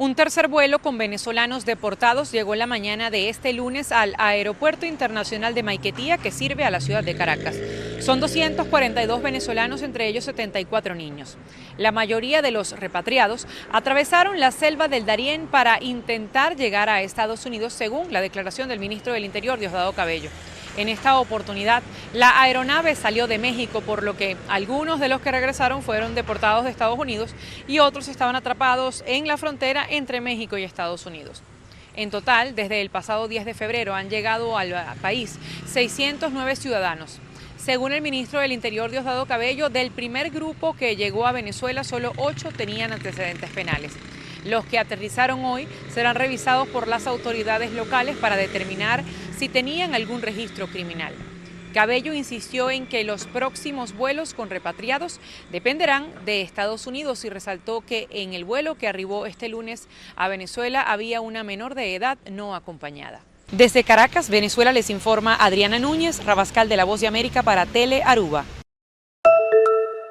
Un tercer vuelo con venezolanos deportados llegó la mañana de este lunes al Aeropuerto Internacional de Maiquetía, que sirve a la ciudad de Caracas. Son 242 venezolanos, entre ellos 74 niños. La mayoría de los repatriados atravesaron la selva del Darién para intentar llegar a Estados Unidos, según la declaración del ministro del Interior, Diosdado Cabello. En esta oportunidad, la aeronave salió de México, por lo que algunos de los que regresaron fueron deportados de Estados Unidos y otros estaban atrapados en la frontera entre México y Estados Unidos. En total, desde el pasado 10 de febrero han llegado al país 609 ciudadanos. Según el ministro del Interior, Diosdado Cabello, del primer grupo que llegó a Venezuela, solo 8 tenían antecedentes penales. Los que aterrizaron hoy serán revisados por las autoridades locales para determinar si tenían algún registro criminal. Cabello insistió en que los próximos vuelos con repatriados dependerán de Estados Unidos y resaltó que en el vuelo que arribó este lunes a Venezuela había una menor de edad no acompañada. Desde Caracas, Venezuela, les informa Adriana Núñez, Rabascal de La Voz de América para Tele Aruba.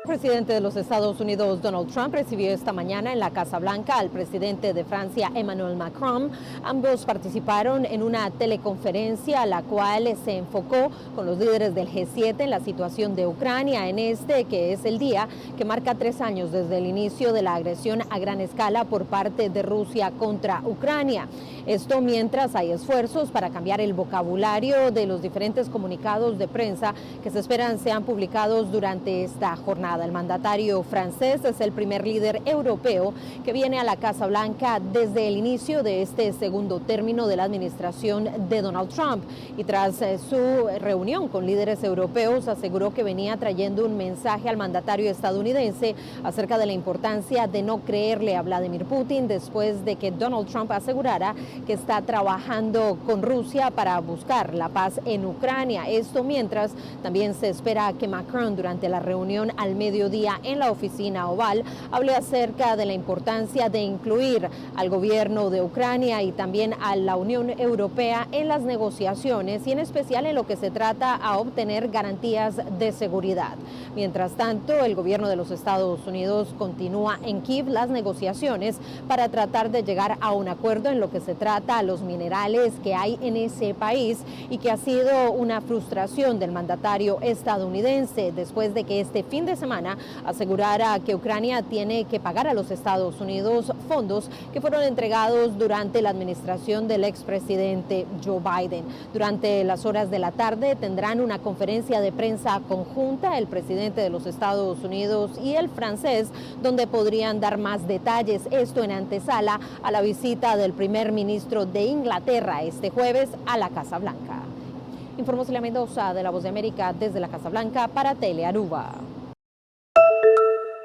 El presidente de los Estados Unidos, Donald Trump, recibió esta mañana en la Casa Blanca al presidente de Francia, Emmanuel Macron. Ambos participaron en una teleconferencia, la cual se enfocó con los líderes del G7 en la situación de Ucrania, en este que es el día que marca 3 años desde el inicio de la agresión a gran escala por parte de Rusia contra Ucrania. Esto mientras hay esfuerzos para cambiar el vocabulario de los diferentes comunicados de prensa que se esperan sean publicados durante esta jornada. El mandatario francés es el primer líder europeo que viene a la Casa Blanca desde el inicio de este segundo término de la administración de Donald Trump, y tras su reunión con líderes europeos aseguró que venía trayendo un mensaje al mandatario estadounidense acerca de la importancia de no creerle a Vladimir Putin después de que Donald Trump asegurara que está trabajando con Rusia para buscar la paz en Ucrania. Esto mientras también se espera que Macron, durante la reunión al mediodía en la oficina Oval, hable acerca de la importancia de incluir al gobierno de Ucrania y también a la Unión Europea en las negociaciones, y en especial en lo que se trata a obtener garantías de seguridad. Mientras tanto, el gobierno de los Estados Unidos continúa en Kiev las negociaciones para tratar de llegar a un acuerdo en lo que se trata a los minerales que hay en ese país, y que ha sido una frustración del mandatario estadounidense después de que este fin de semana asegurara que Ucrania tiene que pagar a los Estados Unidos fondos que fueron entregados durante la administración del expresidente Joe Biden. Durante las horas de la tarde tendrán una conferencia de prensa conjunta el presidente de los Estados Unidos y el francés, donde podrían dar más detalles, esto en antesala a la visita del primer ministro de Inglaterra este jueves a la Casa Blanca. Informó Celia Mendoza de La Voz de América desde la Casa Blanca para Tele Aruba.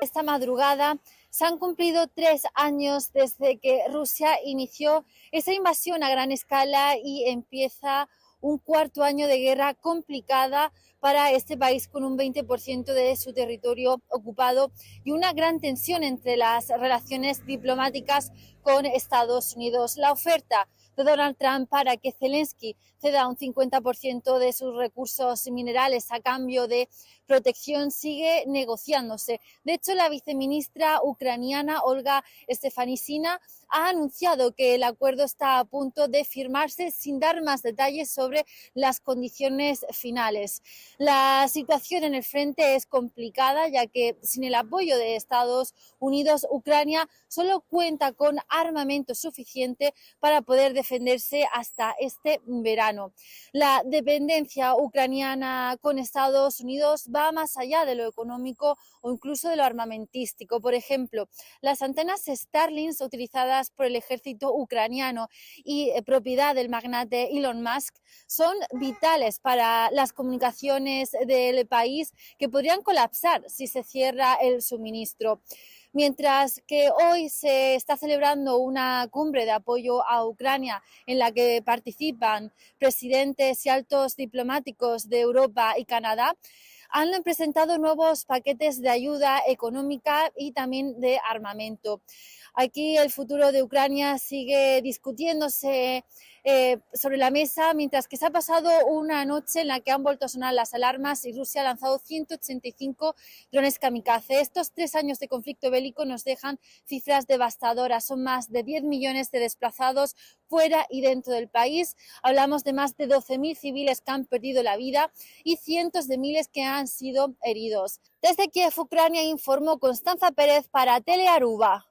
Esta madrugada se han cumplido 3 años desde que Rusia inició esa invasión a gran escala y empieza un cuarto año de guerra complicada para este país, con un 20% de su territorio ocupado y una gran tensión entre las relaciones diplomáticas con Estados Unidos. La oferta de Donald Trump para que Zelensky ceda un 50% de sus recursos minerales a cambio de protección sigue negociándose. De hecho, la viceministra ucraniana Olga Stefanishyna ha anunciado que el acuerdo está a punto de firmarse, sin dar más detalles sobre las condiciones finales. La situación en el frente es complicada, ya que sin el apoyo de Estados Unidos, Ucrania solo cuenta con armamento suficiente para poder defenderse hasta este verano. La dependencia ucraniana con Estados Unidos va más allá de lo económico o incluso de lo armamentístico. Por ejemplo, las antenas Starlink utilizadas por el ejército ucraniano y propiedad del magnate Elon Musk son vitales para las comunicaciones del país, que podrían colapsar si se cierra el suministro. Mientras que hoy se está celebrando una cumbre de apoyo a Ucrania en la que participan presidentes y altos diplomáticos de Europa y Canadá, han presentado nuevos paquetes de ayuda económica y también de armamento. Aquí el futuro de Ucrania sigue discutiéndose sobre la mesa, mientras que se ha pasado una noche en la que han vuelto a sonar las alarmas y Rusia ha lanzado 185 drones kamikaze. Estos 3 años de conflicto bélico nos dejan cifras devastadoras. Son más de 10 millones de desplazados fuera y dentro del país. Hablamos de más de 12.000 civiles que han perdido la vida y cientos de miles que han sido heridos. Desde Kiev, Ucrania, informó Constanza Pérez para Telearuba.